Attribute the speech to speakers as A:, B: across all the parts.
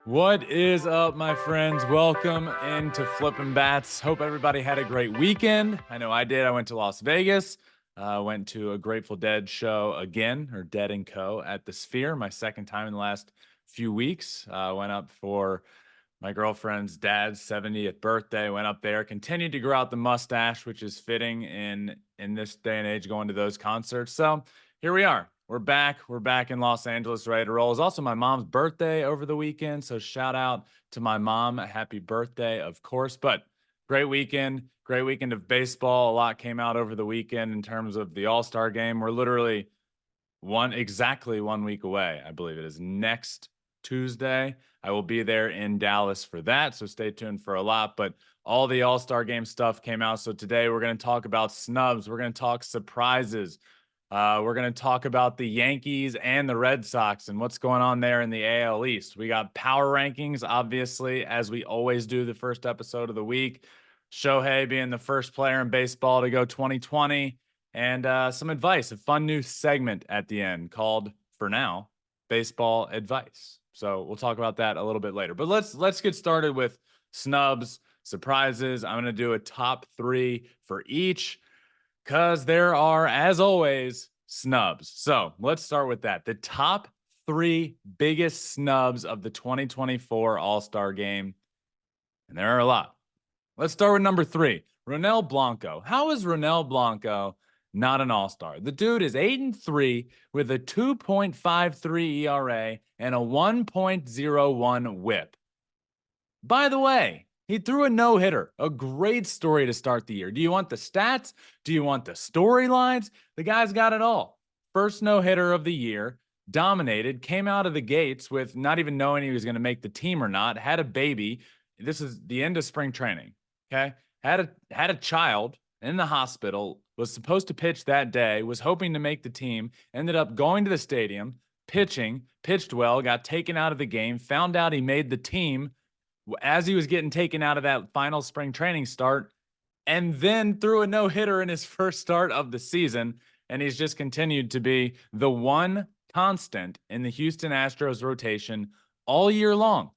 A: What is up, my friends? Welcome into Flippin' Bats. Hope everybody had a great weekend. I know I did. I went to Las Vegas, went to a Grateful Dead show again, or Dead and Co. at the Sphere, my second time in the last few weeks. Went up for my girlfriend's dad's 70th birthday. Went up there, continued to grow out the mustache, which is fitting in this day and age, going to those concerts. So here we are. We're back. We're back in Los Angeles, ready to roll. It's also my mom's birthday over the weekend. So shout out to my mom. Happy birthday, of course. But great weekend. Great weekend of baseball. A lot came out over the weekend in terms of the All-Star game. We're literally exactly 1 week away. I believe it is next Tuesday. I will be there in Dallas for that. So stay tuned for a lot. But all the All-Star game stuff came out. So today we're going to talk about snubs. We're going to talk surprises. We're going to talk about the Yankees and the Red Sox and what's going on there in the AL East. We got power rankings, obviously, as we always do the first episode of the week. Shohei being the first player in baseball to go 2020, and some advice, a fun new segment at the end called, for now, Baseball Advice. So we'll talk about that a little bit later. But let's get started with snubs, surprises. I'm going to do a top three for each, because there are, as always, snubs. So let's start with that. The top three biggest snubs of the 2024 All-Star Game. And there are a lot. Let's start with number three, Ronel Blanco. How is Ronel Blanco not an All-Star? The dude is 8-3 with a 2.53 ERA and a 1.01 WHIP. By the way, he threw a no-hitter, a great story to start the year. Do you want the stats? Do you want the storylines? The guy's got it all. First no-hitter of the year, dominated, came out of the gates with not even knowing he was going to make the team or not, had a baby. This is the end of spring training, okay? Had a child in the hospital, was supposed to pitch that day, was hoping to make the team, ended up going to the stadium, pitching, pitched well, got taken out of the game, found out he made the team as he was getting taken out of that final spring training start, and then threw a no-hitter in his first start of the season. And he's just continued to be the one constant in the Houston Astros rotation all year long.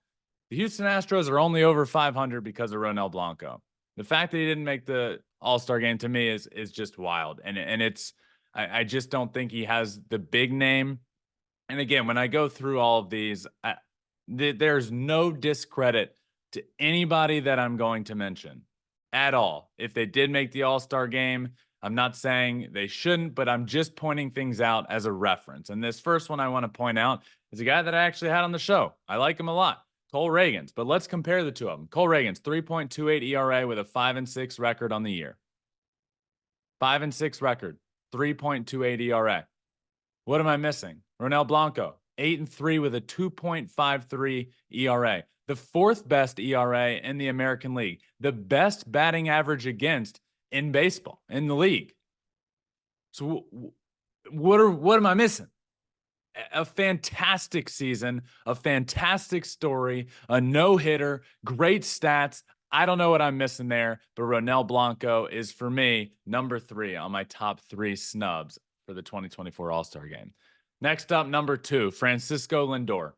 A: The Houston Astros are only over 500 because of Ronel Blanco. The fact that he didn't make the All-Star game to me is just wild. And it's, I just don't think he has the big name. And again, when I go through all of these, there's no discredit to anybody that I'm going to mention at all. If they did make the All-Star game, I'm not saying they shouldn't, but I'm just pointing things out as a reference. And this first one I want to point out is a guy that I actually had on the show. I like him a lot, Cole Ragans. But let's compare the two of them. Cole Ragans, 3.28 ERA with a 5-6 record on the year. 5-6 record, 3.28 ERA. What am I missing? Ronel Blanco, 8-3 with a 2.53 ERA. The fourth best ERA in the American League. The best batting average against in baseball, in the league. So what am I missing? A fantastic season, a fantastic story, a no-hitter, great stats. I don't know what I'm missing there, but Ronel Blanco is, for me, number three on my top three snubs for the 2024 All-Star game. Next up, number two, Francisco Lindor.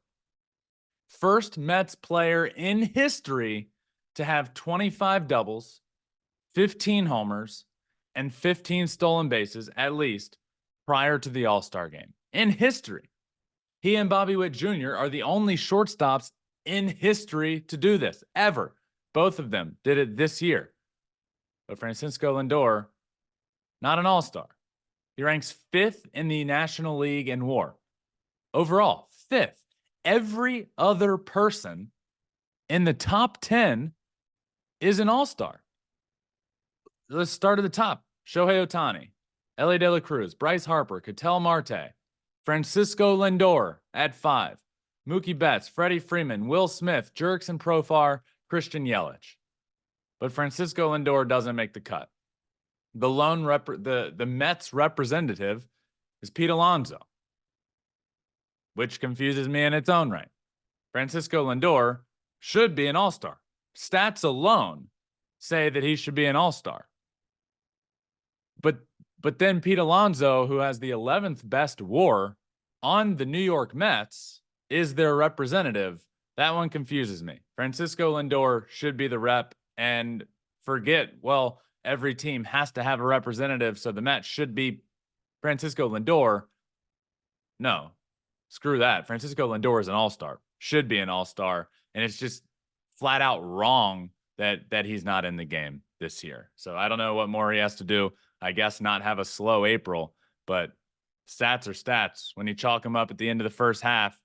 A: First Mets player in history to have 25 doubles, 15 homers, and 15 stolen bases, at least, prior to the All-Star game. In history. He and Bobby Witt Jr. are the only shortstops in history to do this, ever. Both of them did it this year. But Francisco Lindor, not an All-Star. He ranks fifth in the National League in WAR. Overall, fifth. Every other person in the top 10 is an All-Star. Let's start at the top. Shohei Ohtani, Elly De La Cruz, Bryce Harper, Ketel Marte, Francisco Lindor at 5, Mookie Betts, Freddie Freeman, Will Smith, Jurickson Profar, Christian Yelich. But Francisco Lindor doesn't make the cut. The lone the Mets representative is Pete Alonso, which confuses me in its own right. Francisco Lindor should be an All-Star. Stats alone say that he should be an All-Star. But then Pete Alonso, who has the 11th best WAR on the New York Mets, is their representative That one confuses me. Francisco Lindor should be the rep, and forget, well, every team has to have a representative, so the Mets should be Francisco Lindor. No, screw that. Francisco Lindor is an all-star, should be an all-star, and it's just flat out wrong that he's not in the game this year. So I don't know what more he has to do. I guess not have a slow April, but stats are stats. When you chalk them up at the end of the first half,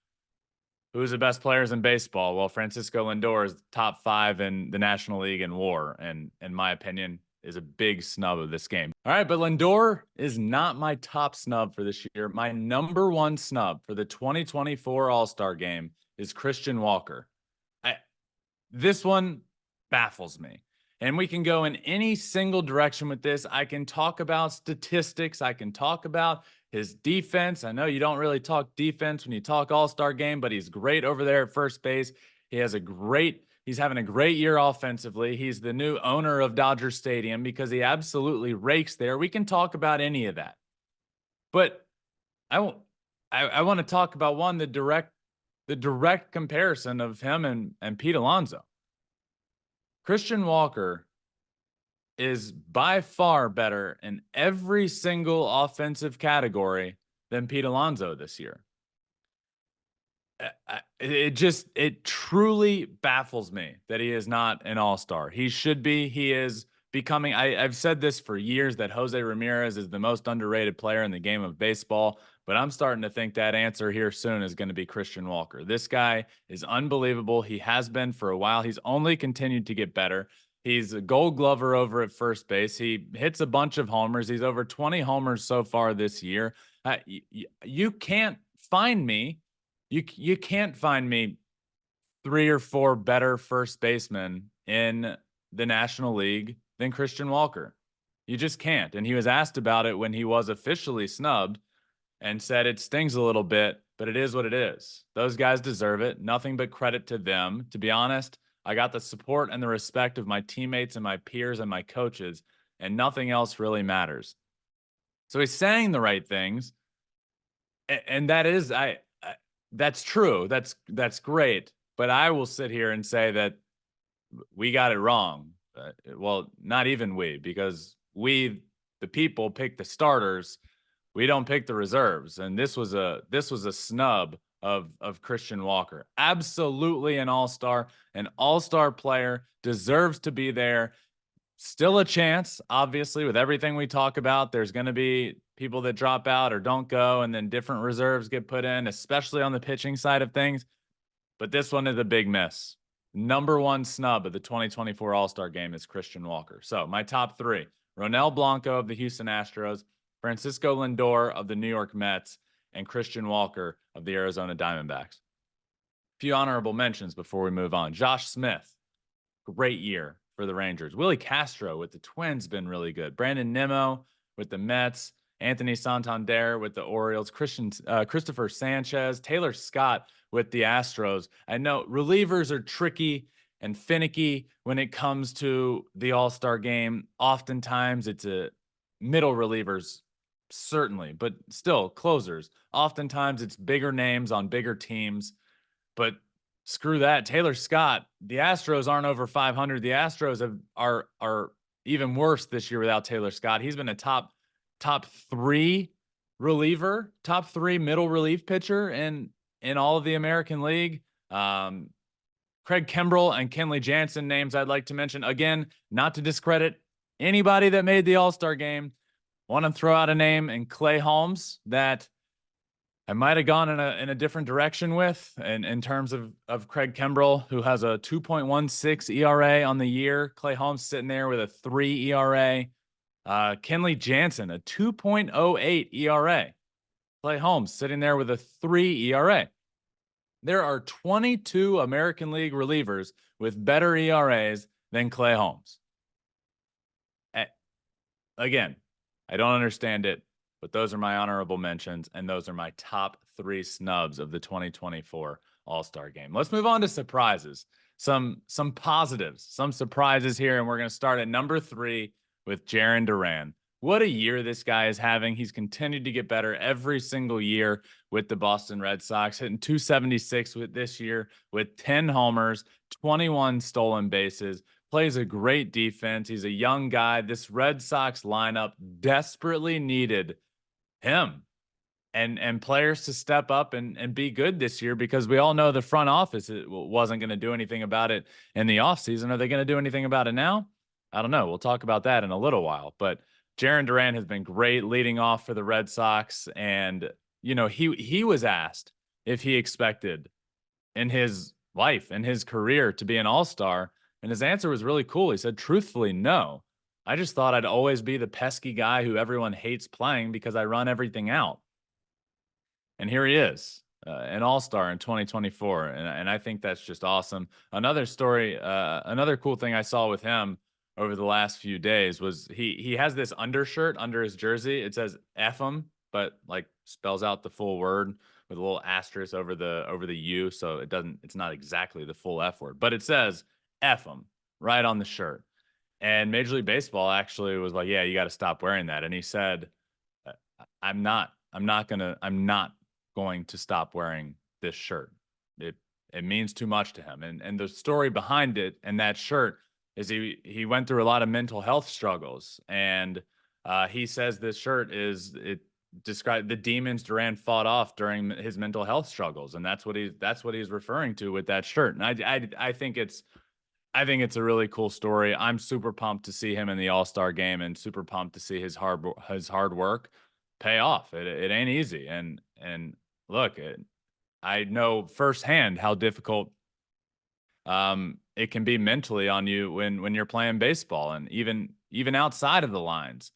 A: who's the best players in baseball? Well, Francisco Lindor is top 5 in the National League in WAR, and in my opinion, is a big snub of this game. All right, but Lindor is not my top snub for this year. My number 1 snub for the 2024 All-Star Game is Christian Walker. This one baffles me. And we can go in any single direction with this. I can talk about statistics. I can talk about his defense. I know you don't really talk defense when you talk All-Star Game, but he's great over there at first base. He's having a great year offensively. He's the new owner of Dodger Stadium because he absolutely rakes there. We can talk about any of that. But I want to talk about the direct comparison of him and Pete Alonso. Christian Walker is by far better in every single offensive category than Pete Alonso this year. It truly baffles me that he is not an all-star. He should be. He is becoming, I've said this for years, that Jose Ramirez is the most underrated player in the game of baseball, but I'm starting to think that answer here soon is going to be Christian Walker. This guy is unbelievable. He has been for a while. He's only continued to get better. He's a Gold Glover over at first base. He hits a bunch of homers. He's over 20 homers so far this year. You can't find me. You can't find me 3 or 4 better first basemen in the National League than Christian Walker. You just can't. And he was asked about it when he was officially snubbed and said it stings a little bit, but it is what it is. Those guys deserve it. Nothing but credit to them. To be honest, I got the support and the respect of my teammates and my peers and my coaches, and nothing else really matters. So he's saying the right things. And that is, that's true. That's great. But I will sit here and say that we got it wrong. Well, not even we, because we, the people, pick the starters. We don't pick the reserves. And this was a snub of Christian Walker. Absolutely an all-star player, deserves to be there. Still a chance, obviously, with everything we talk about. There's going to be people that drop out or don't go, and then different reserves get put in, especially on the pitching side of things. But this one is a big miss. Number 1 snub of the 2024 All-Star Game is Christian Walker. So my top 3, Ronel Blanco of the Houston Astros, Francisco Lindor of the New York Mets, and Christian Walker of the Arizona Diamondbacks. A few honorable mentions before we move on. Josh Smith, great year for the Rangers. Willie Castro with the Twins, been really good. Brandon Nimmo with the Mets. Anthony Santander with the Orioles. Christopher Sanchez. Taylor Scott with the Astros. I know relievers are tricky and finicky when it comes to the All-Star Game. Oftentimes it's a middle relievers, certainly, but still closers. Oftentimes it's bigger names on bigger teams, but screw that. Taylor Scott, the Astros aren't over 500. The Astros are even worse this year without Taylor Scott. He's been a top 3 reliever, top 3 middle relief pitcher in all of the American League. Craig Kimbrell and Kenley Jansen, names I'd like to mention. Again, not to discredit anybody that made the All-Star Game. Want to throw out a name in Clay Holmes that I might have gone in a different direction with, in terms of Craig Kimbrell, who has a 2.16 ERA on the year. Clay Holmes sitting there with a 3 ERA. Kenley Jansen, a 2.08 ERA. Clay Holmes sitting there with a 3 ERA. There are 22 American League relievers with better ERAs than Clay Holmes. Again, I don't understand it, but those are my honorable mentions, and those are my top 3 snubs of the 2024 All-Star Game. Let's move on to surprises. Some positives, some surprises here, and we're going to start at number 3 with Jarren Duran. What a year this guy is having. He's continued to get better every single year with the Boston Red Sox, hitting 276 with this year with 10 homers, 21 stolen bases, plays a great defense. He's a young guy. This Red Sox lineup desperately needed him and players to step up and be good this year, because we all know the front office wasn't going to do anything about it in the offseason. Are they going to do anything about it now? I don't know. We'll talk about that in a little while. But Jarren Duran has been great leading off for the Red Sox. And, he was asked if he expected in his life, in his career, to be an all-star. And his answer was really cool. He said, truthfully, no. I just thought I'd always be the pesky guy who everyone hates playing because I run everything out. And here he is, an all-star in 2024, and I think that's just awesome. Another story, another cool thing I saw with him over the last few days was he has this undershirt under his jersey. It says "F him," but like spells out the full word with a little asterisk over the U, so it's not exactly the full F word, but it says "F him" right on the shirt. And Major League Baseball actually was like, "Yeah, you got to stop wearing that." And he said, I'm not going to stop wearing this shirt. It means too much to him." And the story behind it and that shirt is he went through a lot of mental health struggles. And he says this shirt described the demons Duran fought off during his mental health struggles. And that's what he's referring to with that shirt. And I think it's a really cool story. I'm super pumped to see him in the All-Star game, and super pumped to see his hard work pay off. It ain't easy. And look, I know firsthand how difficult it can be mentally on you when you're playing baseball, and even outside of the lines.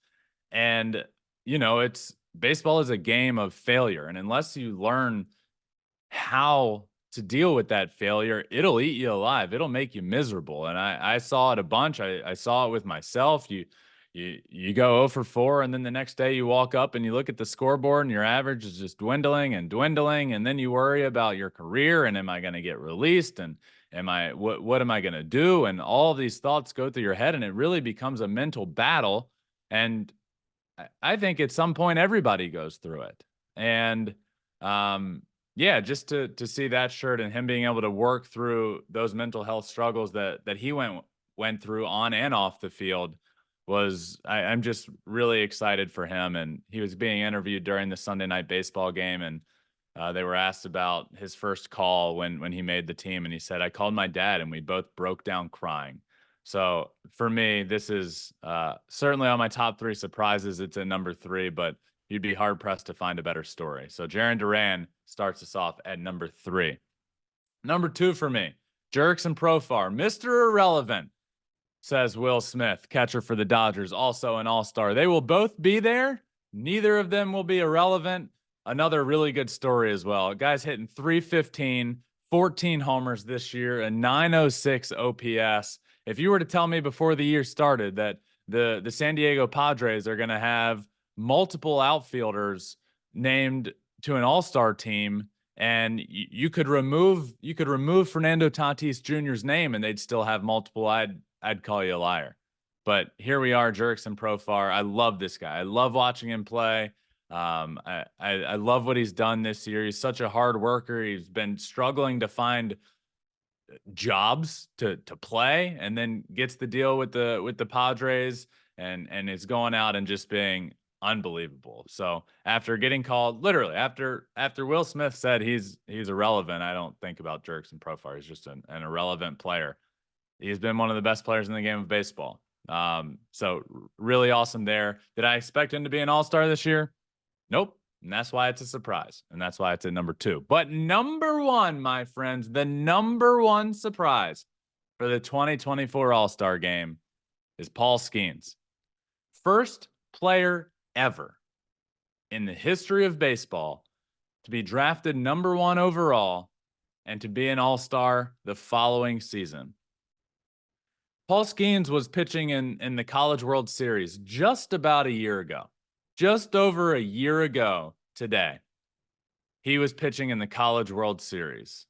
A: And it's baseball is a game of failure, and unless you learn how to deal with that failure, it'll eat you alive. It'll make you miserable. And I saw it a bunch. I saw it with myself. You go 0 for 4, and then the next day you walk up and you look at the scoreboard and your average is just dwindling and dwindling, and then you worry about your career and am I going to get released, and what am I going to do, and all of these thoughts go through your head, and it really becomes a mental battle. And I think at some point everybody goes through it. And yeah, just to see that shirt and him being able to work through those mental health struggles that he went through on and off the field I'm just really excited for him. And he was being interviewed during the Sunday Night Baseball game, and they were asked about his first call when he made the team, and he said, "I called my dad and we both broke down crying." So for me, this is certainly on my top 3 surprises. It's at number 3, but you'd be hard pressed to find a better story. So Jarren Duran starts us off at number 3. Number 2 for me, Jurickson Profar, Mr. Irrelevant, says Will Smith, catcher for the Dodgers, also an all-star. They will both be there. Neither of them will be irrelevant. Another really good story as well. Guy's hitting 315, 14 homers this year, a 906 OPS. If you were to tell me before the year started that the San Diego Padres are going to have multiple outfielders named to an all-star team, and you could remove Fernando Tatis Jr.'s name and they'd still have multiple, I'd call you a liar. But here we are, Jurickson Profar. I love this guy. I love watching him play. I love what he's done this year. He's such a hard worker. He's been struggling to find jobs to play, and then gets the deal with the Padres, and is going out and just being unbelievable. So after getting called, literally after Will Smith said he's irrelevant, I don't think about Jurickson Profar. He's just an irrelevant player. He's been one of the best players in the game of baseball. So really awesome there. Did I expect him to be an all-star this year? Nope. And that's why it's a surprise. And that's why it's at number 2. But number 1, my friends, the number 1 surprise for the 2024 All-Star Game is Paul Skeens. First player ever in the history of baseball to be drafted number 1 overall and to be an all-star the following season. Paul Skeens was pitching in the College World Series just about a year ago. Just over a year ago today, he was pitching in the College World Series.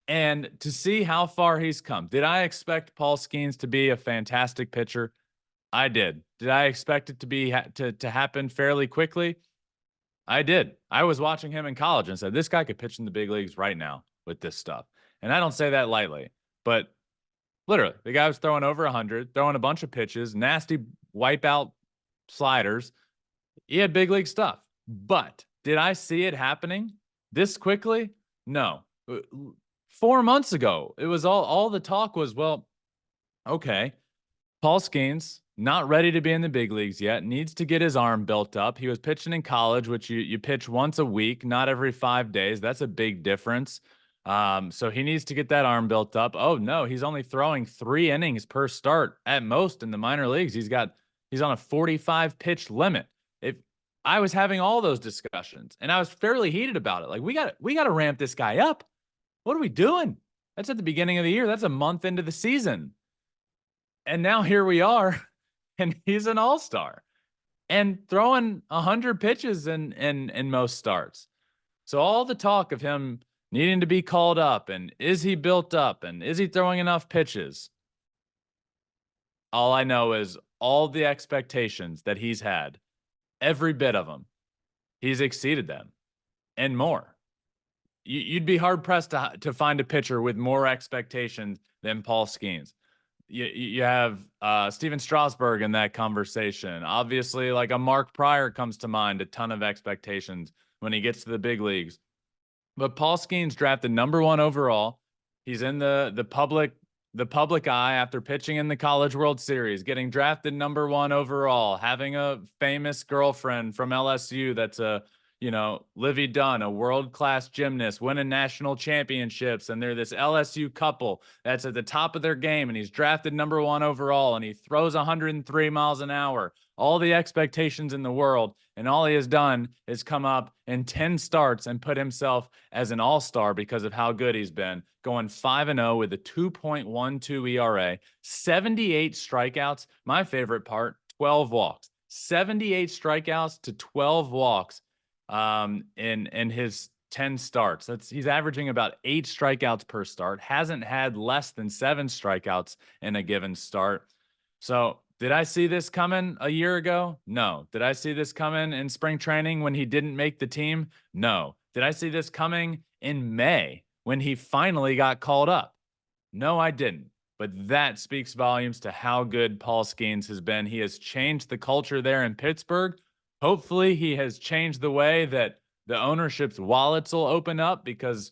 A: And to see how far he's come, did I expect Paul Skeens to be a fantastic pitcher? I did. Did I expect it to be to happen fairly quickly? I did. I was watching him in college and said, this guy could pitch in the big leagues right now with this stuff. And I don't say that lightly, but literally, the guy was throwing over 100, throwing a bunch of pitches, nasty wipeout sliders. He had big league stuff. But did I see it happening this quickly? No. 4 months ago, it was all the talk was, well, okay, Paul Skeens, not ready to be in the big leagues yet, needs to get his arm built up. He was pitching in college, which you pitch once a week, not every 5 days. That's a big difference. So he needs to get that arm built up. Oh no, he's only throwing 3 innings per start at most in the minor leagues. He's on a 45 pitch limit. If I was having all those discussions and I was fairly heated about it, like we got to ramp this guy up. What are we doing? That's at the beginning of the year. That's a month into the season. And now here we are, and he's an all-star and throwing 100 pitches in most starts. So all the talk of him needing to be called up and is he built up and is he throwing enough pitches? All I know is all the expectations that he's had, every bit of them, he's exceeded them and more. You'd be hard pressed to find a pitcher with more expectations than Paul Skeens. You have Steven Strasburg in that conversation. Obviously, like a Mark Pryor comes to mind, a ton of expectations when he gets to the big leagues. But Paul Skeens drafted #1 overall. He's in the public eye after pitching in the College World Series, getting drafted #1 overall, having a famous girlfriend from LSU that's Livy Dunn, a world-class gymnast, winning national championships, and they're this LSU couple that's at the top of their game, and he's drafted #1 overall, and he throws 103 miles an hour. All the expectations in the world, and all he has done is come up in 10 starts and put himself as an all-star because of how good he's been, going 5-0 with a 2.12 ERA, 78 strikeouts. My favorite part, 12 walks. 78 strikeouts to 12 walks in his 10 starts. He's averaging about 8 strikeouts per start, hasn't had less than 7 strikeouts in a given start. So did I see this coming a year ago? No. Did I see this coming in spring training when he didn't make the team? No. Did I see this coming in May when he finally got called up? No, I didn't. But that speaks volumes to how good Paul Skeens has been. He has changed the culture there in Pittsburgh. Hopefully, he has changed the way that the ownership's wallets will open up because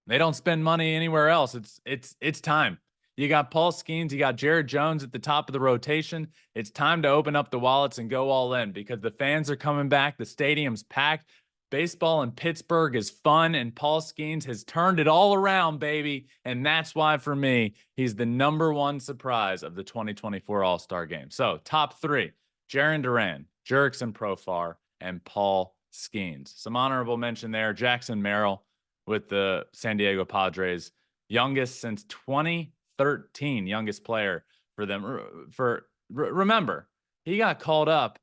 A: they don't spend money anywhere else. It's time. You got Paul Skeens, you got Jared Jones at the top of the rotation. It's time to open up the wallets and go all in because the fans are coming back. The stadium's packed. Baseball in Pittsburgh is fun, and Paul Skeens has turned it all around, baby. And that's why, for me, he's the #1 surprise of the 2024 All-Star Game. So, top 3, Jarren Duran, Jurickson Profar, and Paul Skeens. Some honorable mention there, Jackson Merrill with the San Diego Padres, youngest since 2013, youngest player for them. Remember, he got called up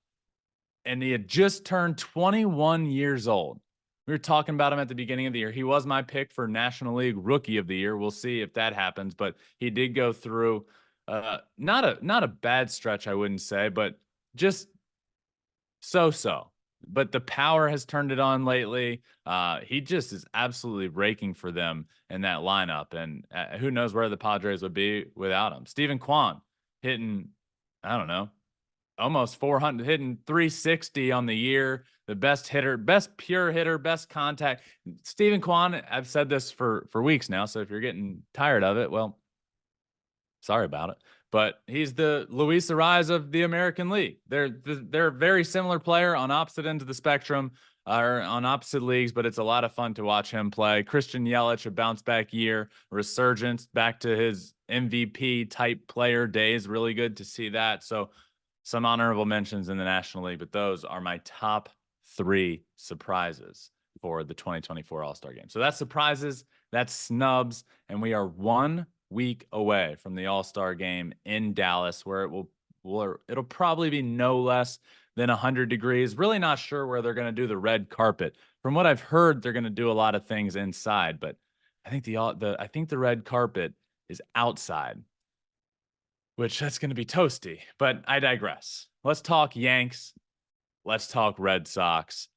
A: and he had just turned 21 years old. We were talking about him at the beginning of the year. He was my pick for National League Rookie of the Year. We'll see if that happens, but he did go through not a bad stretch, I wouldn't say, but just so. But the power has turned it on lately. He just is absolutely raking for them in that lineup, and who knows where the Padres would be without him. Stephen Kwan hitting, I don't know, almost 400, hitting 360 on the year. The best hitter, best pure hitter, best contact. Stephen Kwan, I've said this for weeks now, so if you're getting tired of it, well, sorry about it. But he's the Luis Ariz of the American League. They're a very similar player on opposite ends of the spectrum, or on opposite leagues, but it's a lot of fun to watch him play. Christian Yelich, a bounce back year, resurgence back to his MVP type player days. Really good to see that. So some honorable mentions in the National League, but those are my top 3 surprises for the 2024 All-Star Game. So that's surprises, that's snubs, and we are 1 week away from the All-Star Game in Dallas, where it'll probably be no less than 100 degrees. Really not sure where they're going to do the red carpet. From what I've heard, they're going to do a lot of things inside, but I think the red carpet is outside. which that's going to be toasty, but I digress. Let's talk Yanks. Let's talk Red Sox.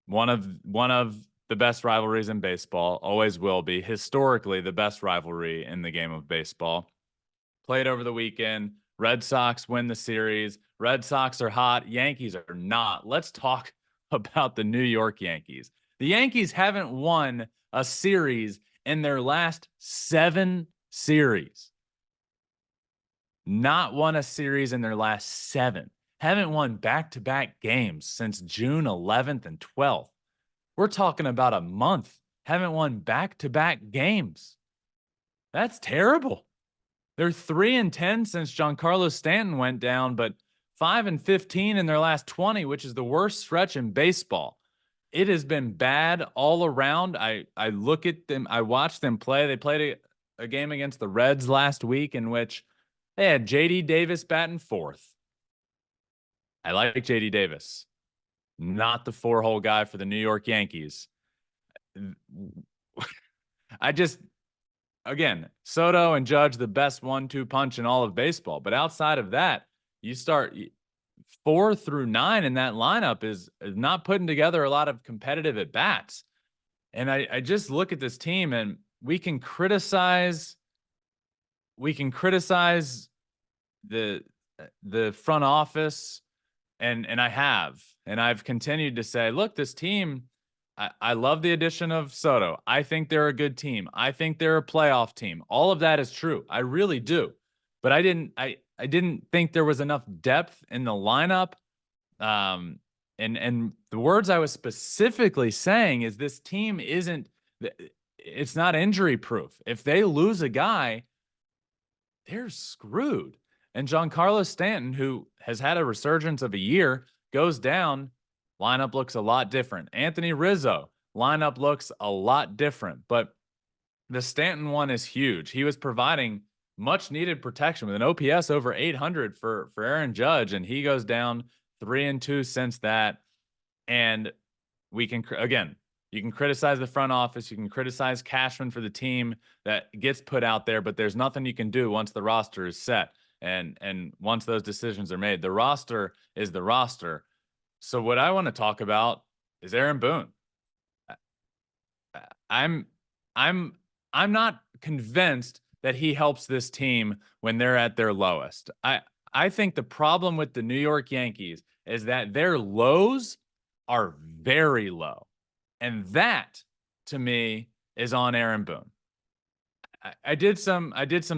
A: One of the best rivalries in baseball, always will be. Historically, the best rivalry in the game of baseball. Played over the weekend. Red Sox win the series. Red Sox are hot. Yankees are not. Let's talk about the New York Yankees. The Yankees haven't won a series in their last 7 series. Not won a series in their last 7. Haven't won back-to-back games since June 11th and 12th. We're talking about a month. Haven't won back-to-back games. That's terrible. They're 3-10 since Giancarlo Stanton went down, but 5-15 in their last 20, which is the worst stretch in baseball. It has been bad all around. I look at them. I watch them play. They played a game against the Reds last week in which they had J.D. Davis batting 4th. I like J.D. Davis. Not the 4-hole guy for the New York Yankees. Again, Soto and Judge, the best 1-2 punch in all of baseball. But outside of that, you start 4 through 9 in that lineup is not putting together a lot of competitive at bats. And I just look at this team, and we can criticize the front office, and I've continued to say, look, this team, I love the addition of Soto. I think they're a good team. I think they're a playoff team. All of that is true. I really do. But I didn't think there was enough depth in the lineup. And the words I was specifically saying is this team it's not injury proof. If they lose a guy, they're screwed. And Giancarlo Stanton, who has had a resurgence of a year, goes down. Lineup looks a lot different. Anthony Rizzo, lineup looks a lot different. But the Stanton one is huge. He was providing much needed protection with an OPS over 800 for Aaron Judge, and he goes down 3-2 since that. And we can, again, you can criticize the front office. You can criticize Cashman for the team that gets put out there, but there's nothing you can do once the roster is set. And once those decisions are made, the roster is the roster. So what I want to talk about is Aaron Boone. I'm not convinced that he helps this team when they're at their lowest. I think the problem with the New York Yankees is that their lows are very low. And that, to me, is on Aaron Boone. I did some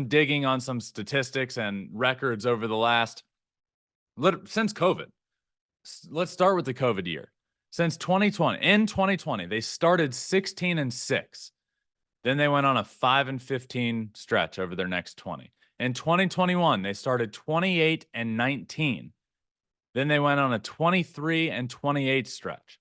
A: digging on some statistics and records over the last since COVID. Let's start with the COVID year. Since 2020, in 2020, they started 16-6. Then they went on a 5-15 stretch over their next 20. In 2021, they started 28-19. Then they went on a 23-28 stretch.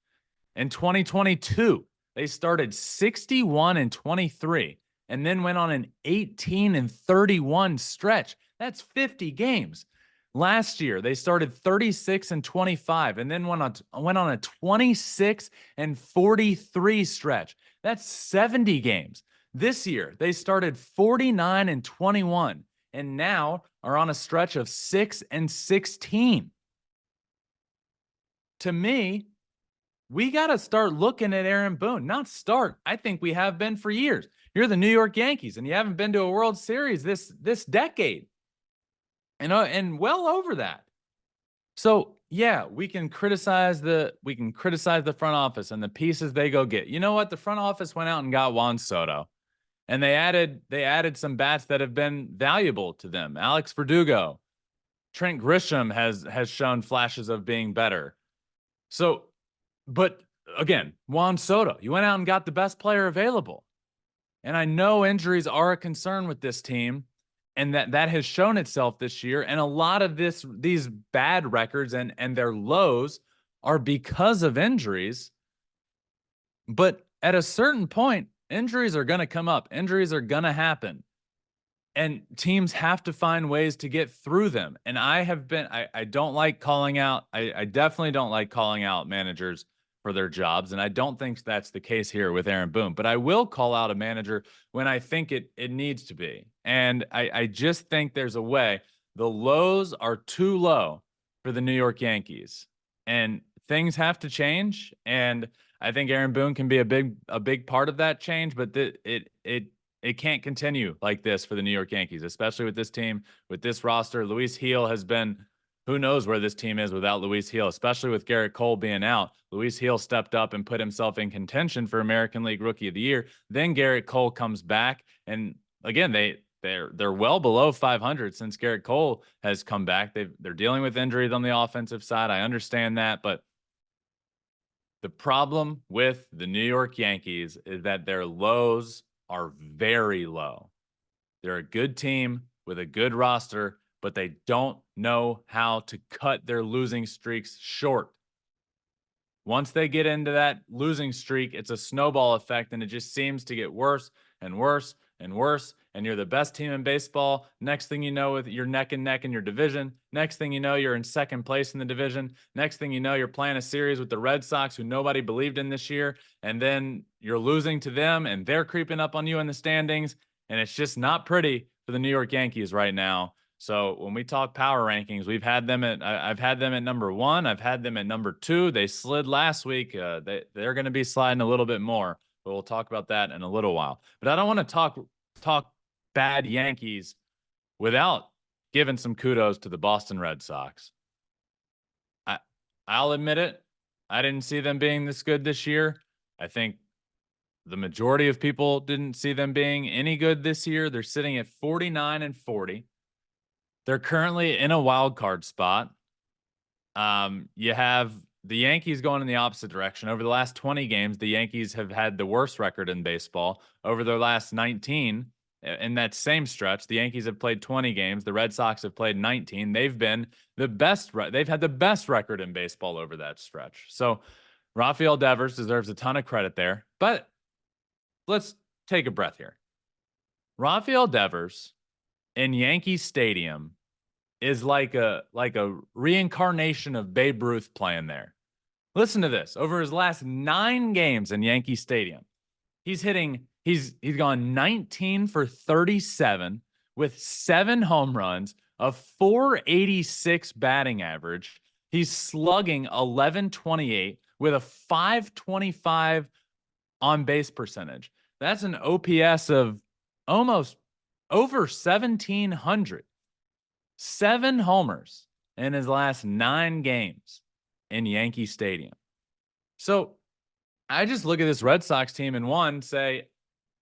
A: In 2022, they started 61-23 and then went on an 18-31 stretch. That's 50 games. Last year, they started 36-25 and then went on a 26-43 stretch. That's 70 games. This year, they started 49-21 and now are on a stretch of 6-16. To me, we got to start looking at Aaron Boone. Not start. I think we have been for years. You're the New York Yankees, and you haven't been to a World Series this decade. And well over that. So yeah, we can criticize the front office and the pieces they go get. You know what? The front office went out and got Juan Soto, and they added some bats that have been valuable to them. Alex Verdugo, Trent Grisham has shown flashes of being better. So, but again, Juan Soto, you went out and got the best player available, and I know injuries are a concern with this team. And that has shown itself this year. And a lot of these bad records and their lows are because of injuries. But at a certain point, injuries are going to come up. Injuries are going to happen. And teams have to find ways to get through them. And I don't like calling out. I definitely don't like calling out managers for their jobs. And I don't think that's the case here with Aaron Boone. But I will call out a manager when I think it needs to be. And I just think there's a way. The lows are too low for the New York Yankees, and things have to change. And I think Aaron Boone can be a big part of that change, but it can't continue like this for the New York Yankees, especially with this team, with this roster. Luis Gil has been, who knows where this team is without Luis Gil, especially with Garrett Cole being out. Luis Gil stepped up and put himself in contention for American League Rookie of the Year. Then Garrett Cole comes back, and again, they're well below 500 since Garrett Cole has come back. They're dealing with injuries on the offensive side. I understand that, but the problem with the New York Yankees is that their lows are very low. They're a good team with a good roster, but they don't know how to cut their losing streaks short. Once they get into that losing streak, it's a snowball effect, and it just seems to get worse and worse and worse. And you're the best team in baseball. Next thing you know, you're neck and neck in your division. Next thing you know, you're in second place in the division. Next thing you know, you're playing a series with the Red Sox, who nobody believed in this year. And then you're losing to them, and they're creeping up on you in the standings. And it's just not pretty for the New York Yankees right now. So when we talk power rankings, I've had them at number 1. I've had them at number 2. They slid last week. They're going to be sliding a little bit more, but we'll talk about that in a little while. But I don't want to talk bad Yankees without giving some kudos to the Boston Red Sox. I'll admit it. I didn't see them being this good this year. I think the majority of people didn't see them being any good this year. They're sitting at 49-40. They're currently in a wild card spot. You have the Yankees going in the opposite direction. Over the last 20 games, the Yankees have had the worst record in baseball. Over their last 19, in that same stretch, the Yankees have played 20 games. The Red Sox have played 19. They've been the best. They've had the best record in baseball over that stretch. So Rafael Devers deserves a ton of credit there. But let's take a breath here. Rafael Devers in Yankee Stadium is like a reincarnation of Babe Ruth playing there. Listen to this. Over his last 9 games in Yankee Stadium, he's gone 19 for 37 with 7 home runs, a 486 batting average. He's slugging 1128 with a 525 on base percentage. That's an OPS of almost over 1,700. 7 homers in his last 9 games in Yankee Stadium. So I just look at this Red Sox team and say,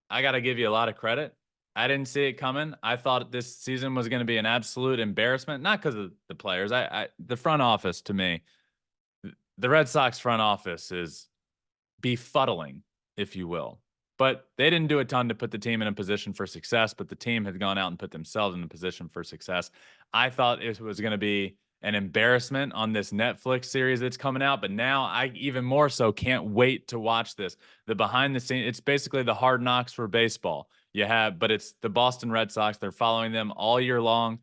A: I got to give you a lot of credit. I didn't see it coming. I thought this season was going to be an absolute embarrassment, not because of the players. The front office, to me, the Red Sox front office is befuddling, if you will. But they didn't do a ton to put the team in a position for success, but the team has gone out and put themselves in a position for success. I thought it was going to be an embarrassment on this Netflix series that's coming out, but now I even more so can't wait to watch this. The behind the scenes, it's basically the Hard Knocks for baseball. But it's the Boston Red Sox. They're following them all year long.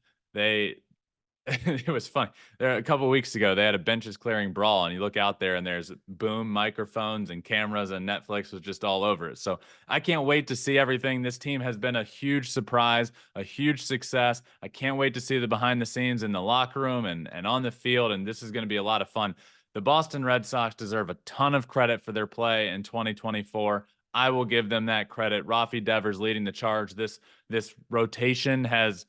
A: It was fun. There a couple of weeks ago, they had a benches clearing brawl, and you look out there, and there's boom microphones and cameras, and Netflix was just all over it. So I can't wait to see everything. This team has been a huge surprise, a huge success. I can't wait to see the behind the scenes in the locker room and on the field, and this is going to be a lot of fun. The Boston Red Sox deserve a ton of credit for their play in 2024. I will give them that credit. Rafi Devers leading the charge. This rotation has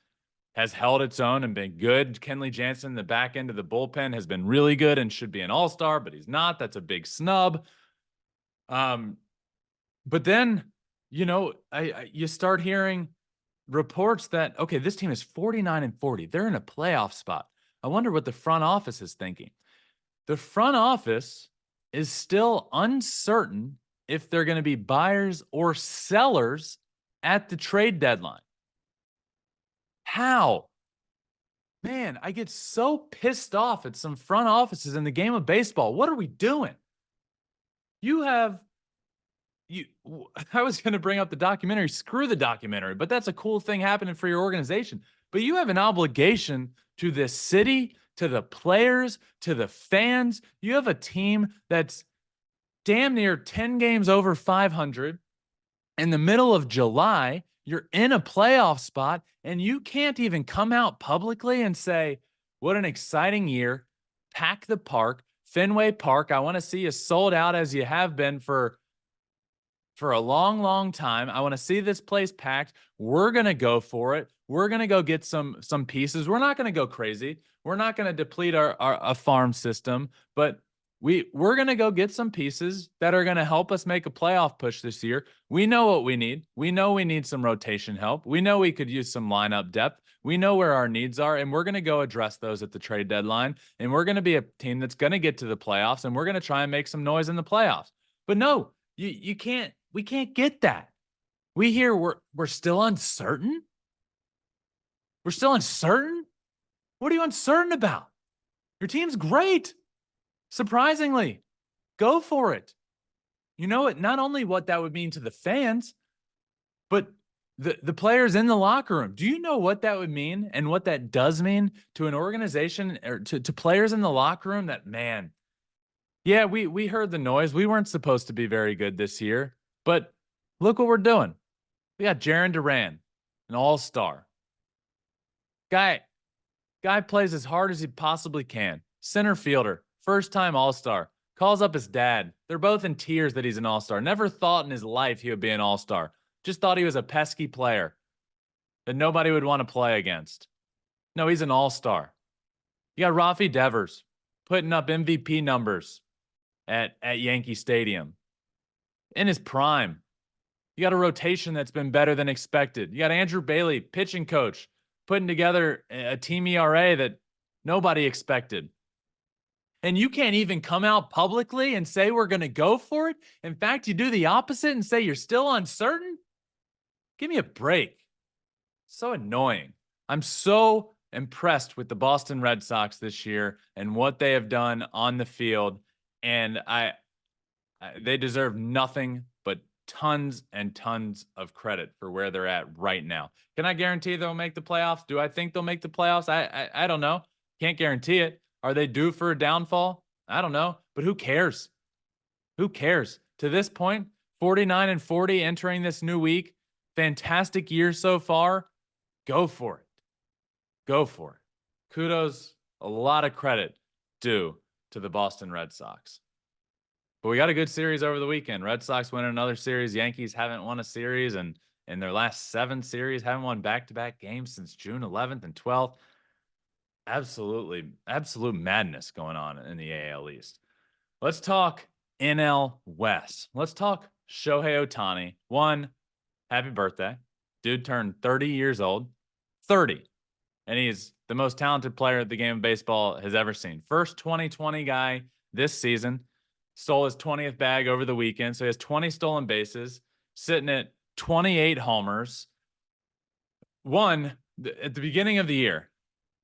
A: held its own and been good. Kenley Jansen, the back end of the bullpen, has been really good and should be an all-star, but he's not. That's a big snub. But then, you start hearing reports that, okay, this team is 49-40. They're in a playoff spot. I wonder what the front office is thinking. The front office is still uncertain if they're going to be buyers or sellers at the trade deadline. How? Man, I get so pissed off at some front offices in the game of baseball. What are we doing? I was going to bring up the documentary. Screw the documentary, but that's a cool thing happening for your organization. But you have an obligation to the city, to the players, to the fans. You have a team that's damn near 10 games over 500 in the middle of July. You're in a playoff spot, and you can't even come out publicly and say, what an exciting year. Pack the park, Fenway Park. I want to see you sold out as you have been for a long, long time. I want to see this place packed. We're going to go for it. We're going to go get some pieces. We're not going to go crazy. We're not going to deplete our farm system, but we're going to go get some pieces that are going to help us make a playoff push this year. We know what we need. We know we need some rotation help. We know we could use some lineup depth. We know where our needs are, and we're going to go address those at the trade deadline. And we're going to be a team that's going to get to the playoffs, and we're going to try and make some noise in the playoffs. But no, you can't. We can't get that. We hear we're still uncertain. We're still uncertain. What are you uncertain about? Your team's great. Surprisingly, go for it. You know what? Not only what that would mean to the fans, but the players in the locker room. Do you know what that would mean and what that does mean to an organization or to players in the locker room? That, man, yeah, we heard the noise. We weren't supposed to be very good this year, but look what we're doing. We got Jarren Duran, an all-star. Guy plays as hard as he possibly can. Center fielder, first-time all-star. Calls up his dad. They're both in tears that he's an all-star. Never thought in his life he would be an all-star. Just thought he was a pesky player that nobody would want to play against. No, he's an all-star. You got Rafi Devers putting up MVP numbers at Yankee Stadium in his prime. You got a rotation that's been better than expected. You got Andrew Bailey, pitching coach, putting together a team ERA that nobody expected. And you can't even come out publicly and say we're going to go for it. In fact, you do the opposite and say you're still uncertain. Give me a break. So annoying. I'm so impressed with the Boston Red Sox this year and what they have done on the field. And they deserve nothing but tons and tons of credit for where they're at right now. Can I guarantee they'll make the playoffs? Do I think they'll make the playoffs? I don't know. Can't guarantee it. Are they due for a downfall? I don't know. But who cares? Who cares? To this point, 49-40 entering this new week. Fantastic year so far. Go for it. Go for it. Kudos, a lot of credit due to the Boston Red Sox. But we got a good series over the weekend. Red Sox win another series. Yankees haven't won a series, and in their last 7 series, haven't won back-to-back games since June 11th and 12th. Absolute madness going on in the AL East. Let's talk NL West. Let's talk Shohei Ohtani. One, happy birthday. Dude turned 30 years old. 30. And he's the most talented player the game of baseball has ever seen. First 2020 guy this season. Stole his 20th bag over the weekend. So he has 20 stolen bases, sitting at 28 homers. One, at the beginning of the year,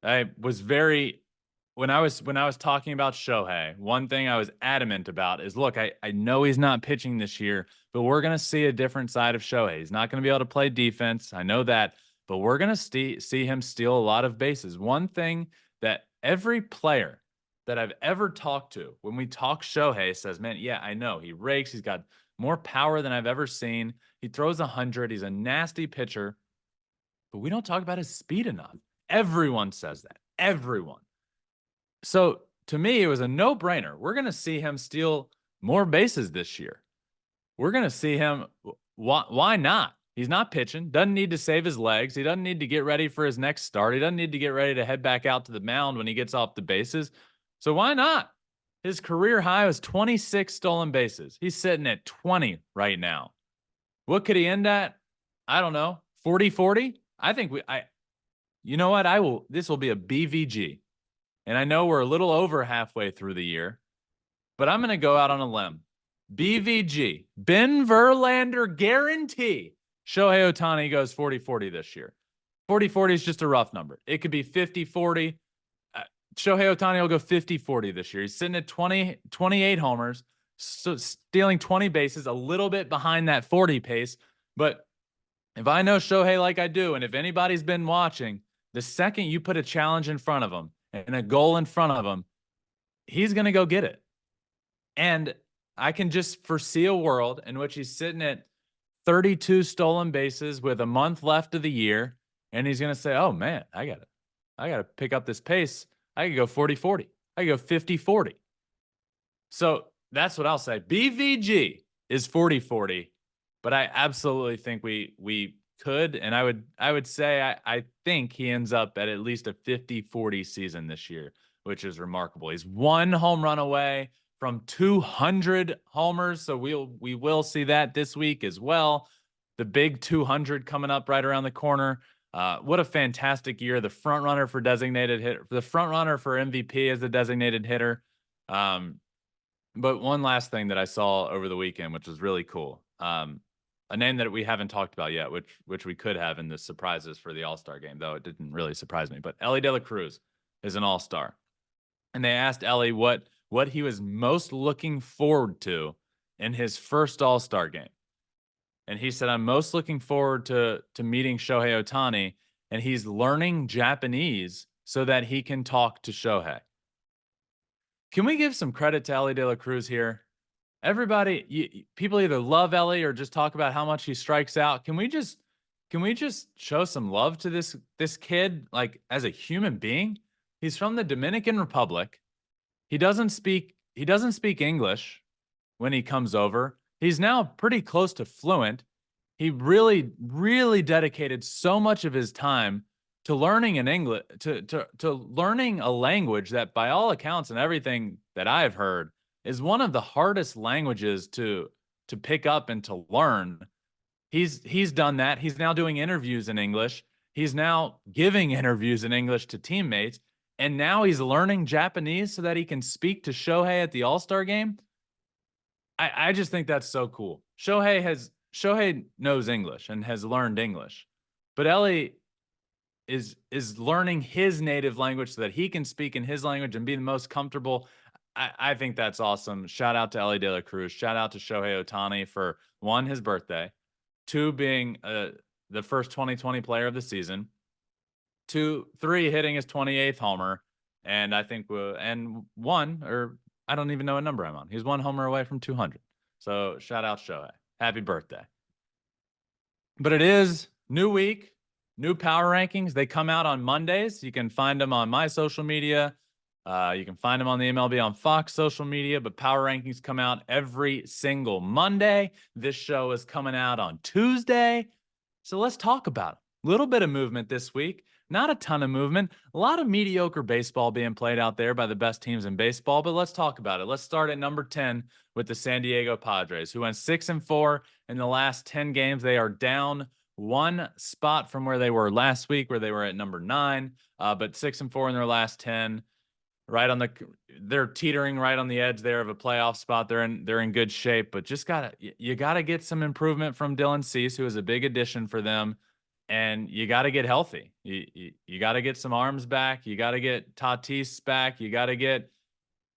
A: I was when I was talking about Shohei, one thing I was adamant about is, look, I know he's not pitching this year, but we're going to see a different side of Shohei. He's not going to be able to play defense. I know that, but we're going to see him steal a lot of bases. One thing that every player that I've ever talked to, when we talk Shohei, says, man, yeah, I know. He rakes. He's got more power than I've ever seen. He throws 100. He's a nasty pitcher, but we don't talk about his speed enough. Everyone says that. Everyone. So to me, it was a no-brainer. We're going to see him steal more bases this year. We're going to see him. Why not? He's not pitching. Doesn't need to save his legs. He doesn't need to get ready for his next start. He doesn't need to get ready to head back out to the mound when he gets off the bases. So why not? His career high was 26 stolen bases. He's sitting at 20 right now. What could he end at? I don't know. 40-40? I think you know what? This will be a BVG. And I know we're a little over halfway through the year, but I'm going to go out on a limb. BVG, Ben Verlander guarantee. Shohei Ohtani goes 40-40 this year. 40-40 is just a rough number. It could be 50-40. Shohei Ohtani will go 50-40 this year. He's sitting at 28 homers, so stealing 20 bases, a little bit behind that 40 pace. But if I know Shohei like I do, and if anybody's been watching, the second you put a challenge in front of him and a goal in front of him, he's going to go get it. And I can just foresee a world in which he's sitting at 32 stolen bases with a month left of the year, and he's going to say, oh man, I got to pick up this pace. I could go 40-40. I could go 50-40. So that's what I'll say. BVG is 40-40, but I absolutely think we could, and I would say I think he ends up at least a 50-40 season this year, which is remarkable. He's one home run away from 200 homers, so we will see that this week as well. The big 200 coming up right around the corner. What a fantastic year! The front runner for designated hitter, the front runner for MVP as a designated hitter. But one last thing that I saw over the weekend, which was really cool. A name that we haven't talked about yet, which we could have in the surprises for the All-Star game, though it didn't really surprise me. But Elly De La Cruz is an All-Star, and they asked Elly what he was most looking forward to in his first All-Star game, and he said, "I'm most looking forward to meeting Shohei Ohtani, and he's learning Japanese so that he can talk to Shohei." Can we give some credit to Elly De La Cruz here? Everybody, people either love Elly or just talk about how much he strikes out. Can we just show some love to this kid, like as a human being? He's from the Dominican Republic. He doesn't speak English when he comes over. He's now pretty close to fluent. He really dedicated so much of his time to learning an English to learning a language that, by all accounts and everything that I've heard, is one of the hardest languages to pick up and to learn. He's done that. He's now doing interviews in English. He's now giving interviews in English to teammates, and now he's learning Japanese so that he can speak to Shohei at the All-Star game. I just think that's so cool. Shohei knows English and has learned English, but Elly is learning his native language so that he can speak in his language and be the most comfortable. I think that's awesome. Shout out to Elly De La Cruz. Shout out to Shohei Ohtani for, one, his birthday, two, being the first 2020 player of the season, three, hitting his 28th homer, and I think and one, or I don't even know what number I'm on. He's one homer away from 200. So shout out Shohei. Happy birthday. But it is new week, new power rankings. They come out on Mondays. You can find them on my social media. You can find them on the MLB on Fox social media, but power rankings come out every single Monday. This show is coming out on Tuesday. So let's talk about it. A little bit of movement this week. Not a ton of movement. A lot of mediocre baseball being played out there by the best teams in baseball, but let's talk about it. Let's start at number 10 with the San Diego Padres, who went 6-4 in the last 10 games. They are down one spot from where they were last week, where they were at number 9, but 6-4 in their last 10. They're teetering right on the edge there of a playoff spot. They're in good shape, but you gotta get some improvement from Dylan Cease, who is a big addition for them, and you gotta get healthy. You gotta get some arms back. You gotta get Tatis back. You gotta get,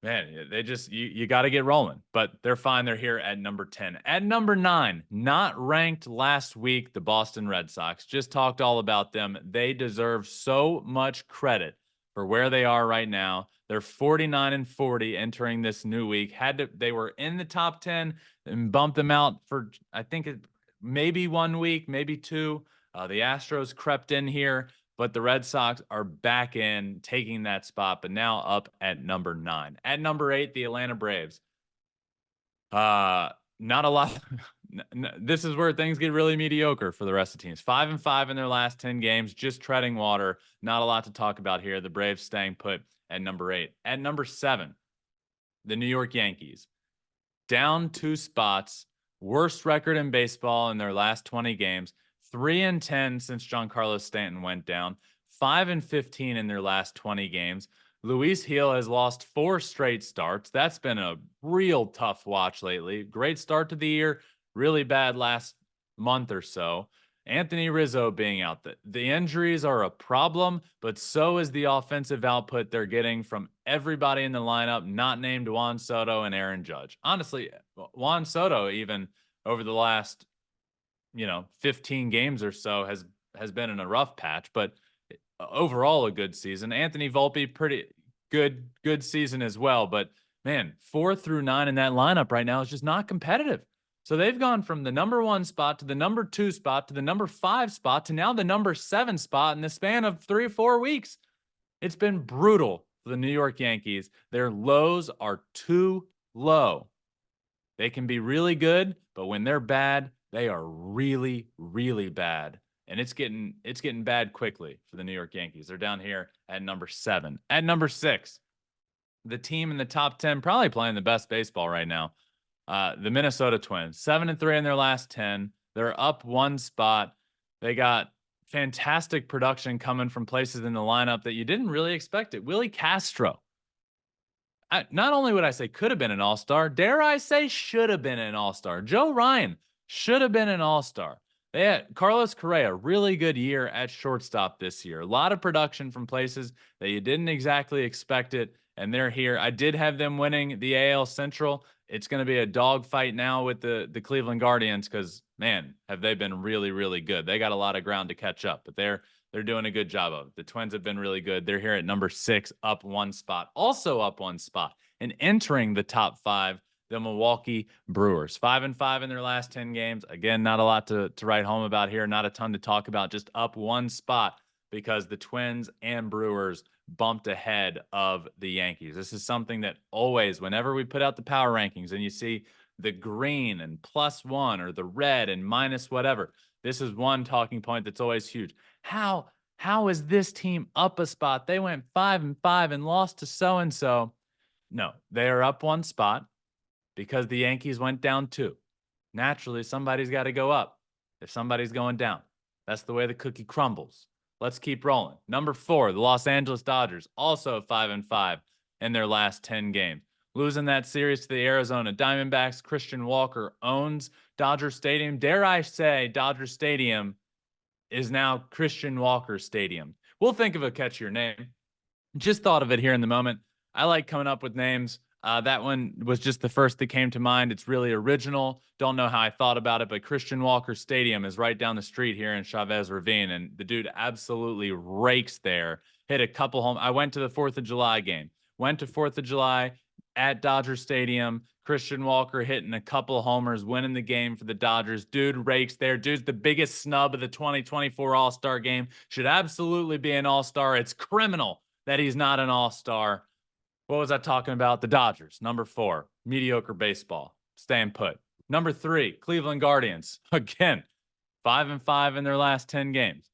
A: man, you gotta get rolling. But they're fine. They're here at number 10. At number 9, not ranked last week, the Boston Red Sox. Just talked all about them. They deserve so much credit for where they are right now. They're 49-40 entering this new week. They were in the top 10 and bumped them out for, I think, maybe 1 week, maybe 2. The Astros crept in here, but the Red Sox are back in, taking that spot, but now up at number 9. At number 8, the Atlanta Braves. Not a lot. This is where things get really mediocre for the rest of the teams. 5-5 in their last 10 games, just treading water. Not a lot to talk about here. The Braves staying put at number 8. At number 7, the New York Yankees. Down 2 spots. Worst record in baseball in their last 20 games. 3-10 since Giancarlo Stanton went down. 5-15 in their last 20 games. Luis Gil has lost 4 straight starts. That's been a real tough watch lately. Great start to the year. Really bad last month or so. Anthony Rizzo being out. The injuries are a problem, but so is the offensive output they're getting from everybody in the lineup, not named Juan Soto and Aaron Judge. Honestly, Juan Soto, even over the last 15 games or so, has been in a rough patch, but overall a good season. Anthony Volpe, pretty good season as well, but man, 4 through 9 in that lineup right now is just not competitive. So they've gone from the number 1 spot to the number 2 spot to the number 5 spot to now the number 7 spot in the span of 3 or 4 weeks. It's been brutal for the New York Yankees. Their lows are too low. They can be really good, but when they're bad, they are really, really bad. And it's getting bad quickly for the New York Yankees. They're down here at number 7. At number 6, the team in the top 10 probably playing the best baseball right now. The Minnesota Twins, 7-3 in their last 10. They're up 1 spot. They got fantastic production coming from places in the lineup that you didn't really expect it. Willie Castro. Not only would I say could have been an all-star, dare I say should have been an all-star. Joe Ryan should have been an all-star. They had Carlos Correa, really good year at shortstop this year. A lot of production from places that you didn't exactly expect it, and they're here. I did have them winning the AL Central. It's going to be a dogfight now with the Cleveland Guardians because, man, have they been really, really good. They got a lot of ground to catch up, but they're doing a good job of it. The Twins have been really good. They're here at number 6, up 1 spot. Also up 1 spot and entering the top 5, the Milwaukee Brewers. 5-5 in their last 10 games. Again, not a lot to write home about here. Not a ton to talk about. Just up 1 spot because the Twins and Brewers bumped ahead of the Yankees. This is something that always, whenever we put out the power rankings and you see the green and +1 or the red and minus whatever, this is one talking point that's always huge. How is this team up a spot? They went 5-5 and lost to so-and-so. No, they are up 1 spot because the Yankees went down 2. Naturally, somebody's got to go up if somebody's going down. That's the way the cookie crumbles. Let's keep rolling. Number 4, the Los Angeles Dodgers, also 5-5 in their last 10 games. Losing that series to the Arizona Diamondbacks. Christian Walker owns Dodger Stadium. Dare I say Dodger Stadium is now Christian Walker Stadium. We'll think of a catchier name. Just thought of it here in the moment. I like coming up with names. That one was just the first that came to mind. It's really original. Don't know how I thought about it, but Christian Walker Stadium is right down the street here in Chavez Ravine, and the dude absolutely rakes there. Hit a couple home. I went to the 4th of July game. Went to 4th of July at Dodger Stadium. Christian Walker hitting a couple homers, winning the game for the Dodgers. Dude rakes there. Dude's the biggest snub of the 2024 All-Star game. Should absolutely be an All-Star. It's criminal that he's not an All-Star. What was I talking about? The Dodgers, number 4, mediocre baseball, staying put. Number 3, Cleveland Guardians. Again, 5-5 in their last 10 games.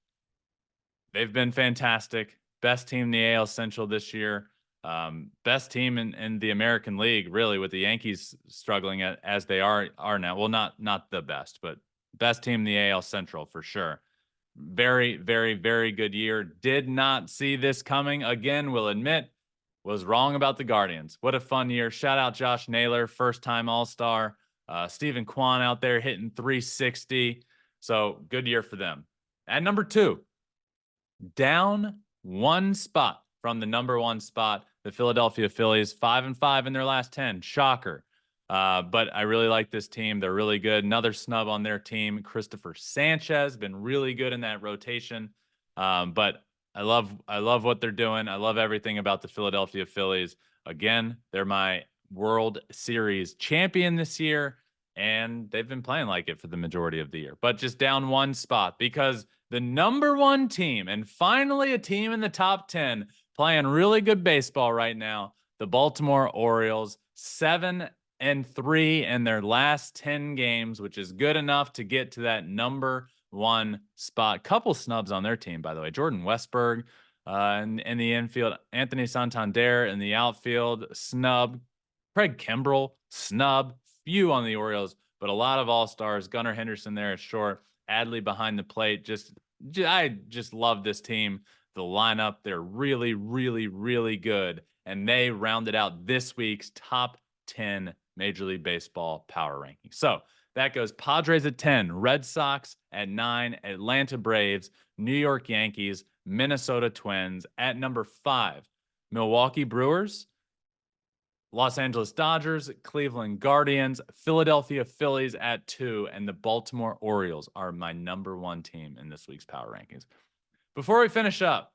A: They've been fantastic. Best team in the AL Central this year. Best team in the American League, really, with the Yankees struggling as they are now. Well, not the best, but best team in the AL Central for sure. Very, very, very good year. Did not see this coming. Again, will admit, was wrong about the Guardians. What a fun year. Shout out Josh Naylor, first-time All-Star. Stephen Kwan out there hitting 360. So good year for them. At number 2, down 1 spot from the number 1 spot, the Philadelphia Phillies, 5-5 in their last 10. Shocker. But I really like this team. They're really good. Another snub on their team. Christopher Sanchez, been really good in that rotation. But I love what they're doing. I love everything about the Philadelphia Phillies. Again, they're my World Series champion this year, and they've been playing like it for the majority of the year. But just down 1 spot because the number 1 team, and finally a team in the top 10 playing really good baseball right now, the Baltimore Orioles, 7-3 in their last 10 games, which is good enough to get to that number 1 spot. Couple snubs on their team, by the way. Jordan Westberg in the infield, Anthony Santander in the outfield, snub. Craig Kimbrell, snub. Few on the Orioles, but a lot of all-stars. Gunnar Henderson there at short. Adley behind the plate. I just love this team. The lineup, they're really, really, really good. And they rounded out this week's top 10 Major League Baseball power rankings. So that goes Padres at 10, Red Sox at 9, Atlanta Braves, New York Yankees, Minnesota Twins. At number 5, Milwaukee Brewers, Los Angeles Dodgers, Cleveland Guardians, Philadelphia Phillies at 2, and the Baltimore Orioles are my number 1 team in this week's power rankings. Before we finish up,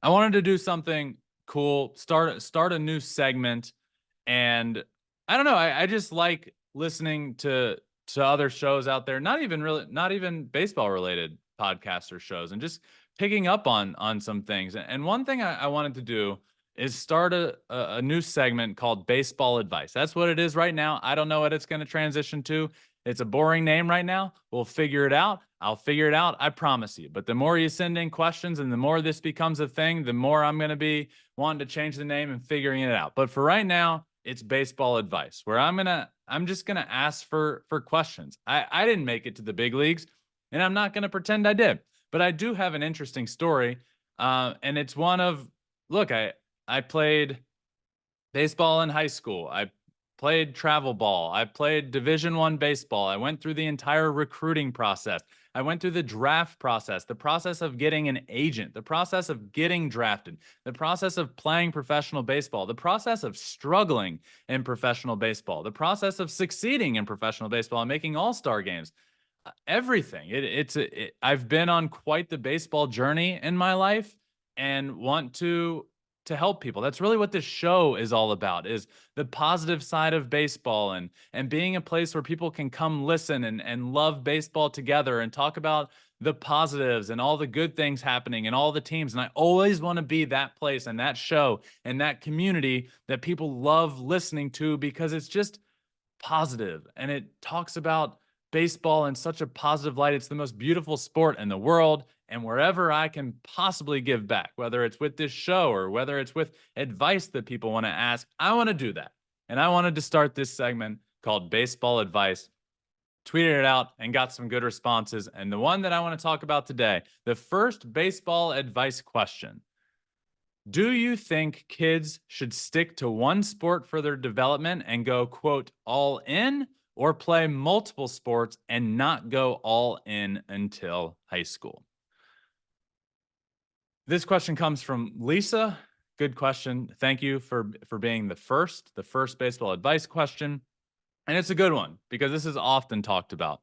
A: I wanted to do something cool, start a new segment, and I don't know, I just like listening to to other shows out there, not even baseball related podcasts or shows, and just picking up on some things. And one thing I wanted to do is start a new segment called Baseball Advice. That's what it is right now. I don't know what it's going to transition to. It's a boring name right now. We'll figure it out. I'll figure it out. I promise you. But the more you send in questions and the more this becomes a thing, the more I'm going to be wanting to change the name and figuring it out. But for right now, it's Baseball Advice, where I'm just gonna ask for questions. I didn't make it to the big leagues, and I'm not gonna pretend I did. But I do have an interesting story, and it's one of, look, I played baseball in high school. I played travel ball. I played Division One baseball. I went through the entire recruiting process. I went through the draft process, the process of getting an agent, the process of getting drafted, the process of playing professional baseball, the process of struggling in professional baseball, the process of succeeding in professional baseball and making all-star games. Everything. I've been on quite the baseball journey in my life and want to help people. That's really what this show is all about, is the positive side of baseball, and being a place where people can come listen and love baseball together and talk about the positives and all the good things happening and all the teams. And I always want to be that place and that show and that community that people love listening to, because it's just positive and it talks about baseball in such a positive light. It's the most beautiful sport in the world. And wherever I can possibly give back, whether it's with this show or whether it's with advice that people want to ask, I want to do that. And I wanted to start this segment called Baseball Advice, tweeted it out and got some good responses. And the one that I want to talk about today, the first baseball advice question: do you think kids should stick to one sport for their development and go, quote, all in, or play multiple sports and not go all in until high school? This question comes from Lisa. Good question. Thank you for being the first baseball advice question. And it's a good one because this is often talked about.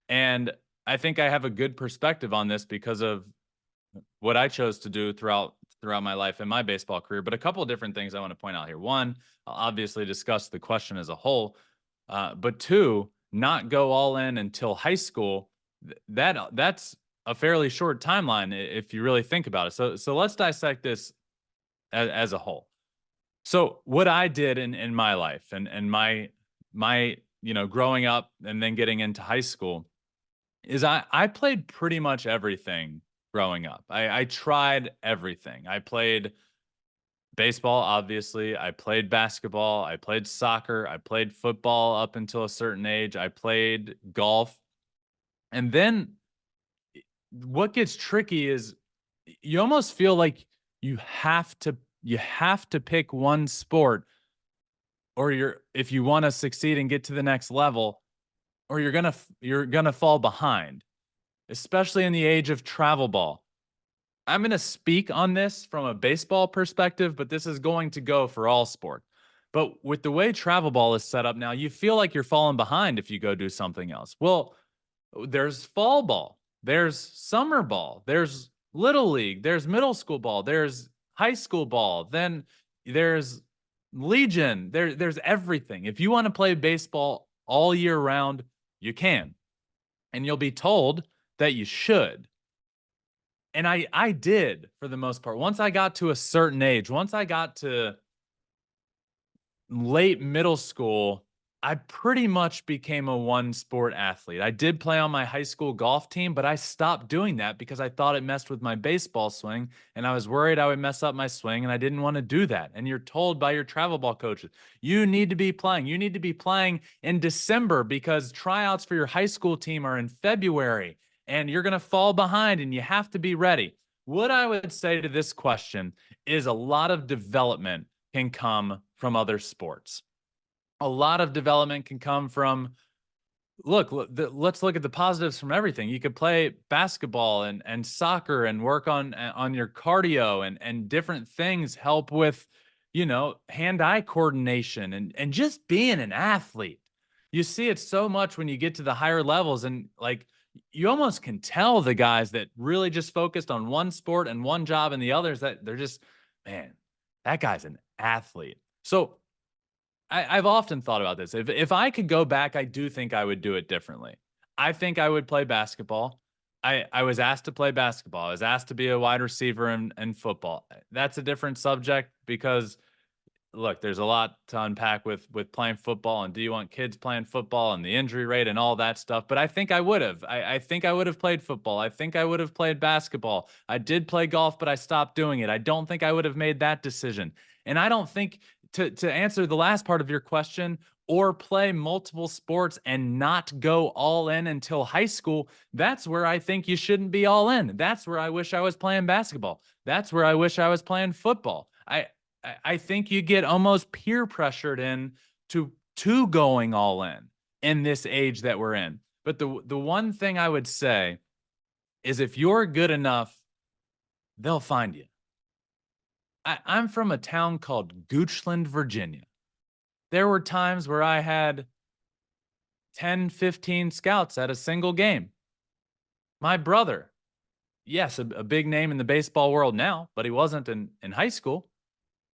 A: And I think I have a good perspective on this because of what I chose to do throughout my life and my baseball career. But a couple of different things I want to point out here. One, I'll obviously discuss the question as a whole. But two, not go all in until high school. That's a fairly short timeline if you really think about it. So let's dissect this as a whole. So what I did in my life and my growing up and then getting into high school is I played pretty much everything growing up. I tried everything. I played baseball, obviously. I played basketball. I played soccer. I played football up until a certain age. I played golf. And then what gets tricky is you almost feel like you have to pick one sport, or if you want to succeed and get to the next level, or you're going to fall behind, especially in the age of travel ball. I'm going to speak on this from a baseball perspective, but this is going to go for all sport. But with the way travel ball is set up now, you feel like you're falling behind if you go do something else. Well, there's fall ball, there's summer ball, there's little league, there's middle school ball, there's high school ball, then there's Legion, there's everything. If you want to play baseball all year round, you can. And you'll be told that you should. And I did, for the most part. Once I got to a certain age, once I got to late middle school, I pretty much became a one sport athlete. I did play on my high school golf team, but I stopped doing that because I thought it messed with my baseball swing, and I was worried I would mess up my swing, and I didn't want to do that. And you're told by your travel ball coaches, you need to be playing. You need to be playing in December because tryouts for your high school team are in February, and you're going to fall behind and you have to be ready. What I would say to this question is a lot of development can come from other sports. A lot of development can come from, let's look at the positives from everything. You could play basketball and soccer and work on your cardio, and different things help with, hand-eye coordination and just being an athlete. You see it so much when you get to the higher levels, and like you almost can tell the guys that really just focused on one sport and one job, and the others that they're just, man, that guy's an athlete. So I've often thought about this. If I could go back, I do think I would do it differently. I think I would play basketball. I was asked to play basketball. I was asked to be a wide receiver in football. That's a different subject because look, there's a lot to unpack with playing football, and do you want kids playing football and the injury rate and all that stuff? But I think I would have. I think I would have played football. I think I would have played basketball. I did play golf, but I stopped doing it. I don't think I would have made that decision. And I don't think to answer the last part of your question, or play multiple sports and not go all in until high school, that's where I think you shouldn't be all in. That's where I wish I was playing basketball. That's where I wish I was playing football. I think you get almost peer pressured in to going all in this age that we're in. But the one thing I would say is if you're good enough, they'll find you. I'm from a town called Goochland, Virginia. There were times where I had 10, 15 scouts at a single game. My brother, yes, a big name in the baseball world now, but he wasn't in high school.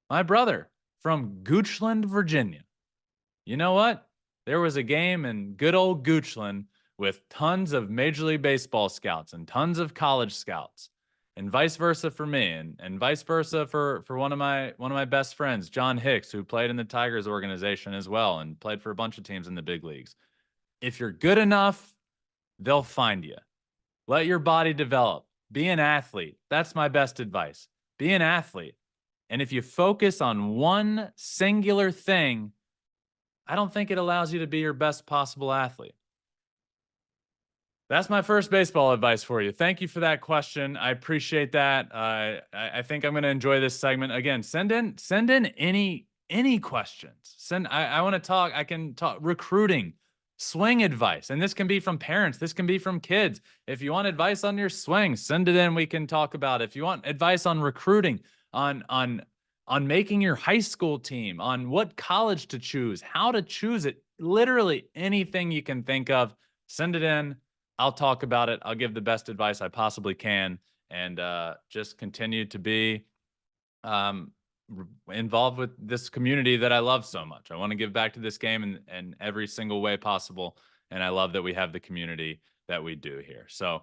A: My brother from Goochland, Virginia. You know what? There was a game in good old Goochland with tons of Major League Baseball scouts and tons of college scouts, and vice versa for me, and vice versa for one of my best friends, John Hicks, who played in the Tigers organization as well and played for a bunch of teams in the big leagues. If you're good enough, they'll find you. Let your body develop. Be an athlete. That's my best advice. Be an athlete. And if you focus on one singular thing, I don't think it allows you to be your best possible athlete. That's my first baseball advice for you. Thank you for that question. I appreciate that. I think I'm going to enjoy this segment. Again, send in any questions. I want to talk. I can talk recruiting, swing advice, and this can be from parents. This can be from kids. If you want advice on your swing, send it in. We can talk about it. If you want advice on recruiting, on making your high school team, on what college to choose, how to choose it, literally anything you can think of, send it in. I'll talk about it. I'll give the best advice I possibly can, and just continue to be involved with this community that I love so much. I want to give back to this game in every single way possible, and I love that we have the community that we do here. So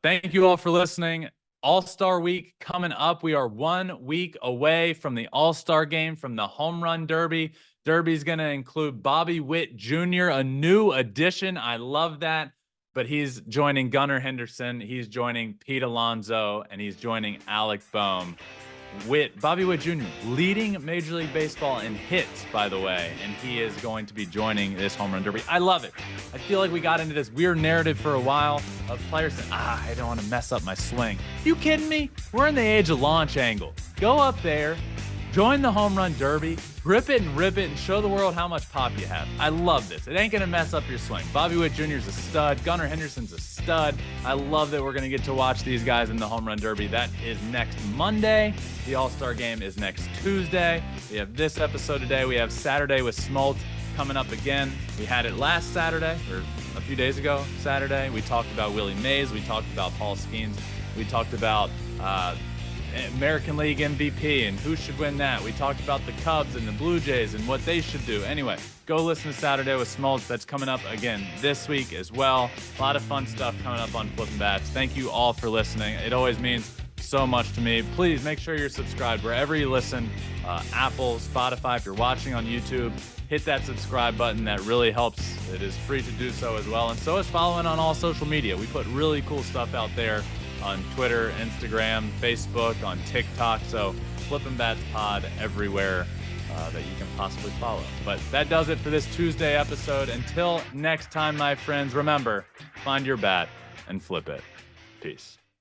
A: thank you all for listening. All-Star Week coming up. We are 1 week away from the All-Star Game, from the Home Run Derby. Derby's going to include Bobby Witt Jr., a new addition. I love that. But he's joining Gunnar Henderson. He's joining Pete Alonso, and he's joining Alec Boehm. Bobby Witt Jr., leading Major League Baseball in hits, by the way, and he is going to be joining this Home Run Derby. I love it. I feel like we got into this weird narrative for a while of players saying, I don't want to mess up my swing. You kidding me? We're in the age of launch angle. Go up there, join the Home Run Derby, rip it and rip it, and show the world how much pop you have. I love this. It ain't going to mess up your swing. Bobby Witt Jr. is a stud. Gunnar Henderson's a stud. I love that we're going to get to watch these guys in the Home Run Derby. That is next Monday. The All-Star Game is next Tuesday. We have this episode today. We have Saturday with Smoltz coming up again. We had it last Saturday, or a few days ago, Saturday. We talked about Willie Mays. We talked about Paul Skeens. We talked about American League MVP and who should win that. We talked about the Cubs and the Blue Jays and what they should do. Anyway, go listen to Saturday with Smoltz. That's coming up again this week as well. A lot of fun stuff coming up on Flippin' Bats. Thank you all for listening. It always means so much to me. Please make sure you're subscribed wherever you listen. Apple, Spotify. If you're watching on YouTube, hit that subscribe button. That really helps. It is free to do so as well. And so is following on all social media. We put really cool stuff out there on Twitter, Instagram, Facebook, on TikTok. So Flippin' Bats Pod everywhere that you can possibly follow. But that does it for this Tuesday episode. Until next time, my friends, remember, find your bat and flip it. Peace.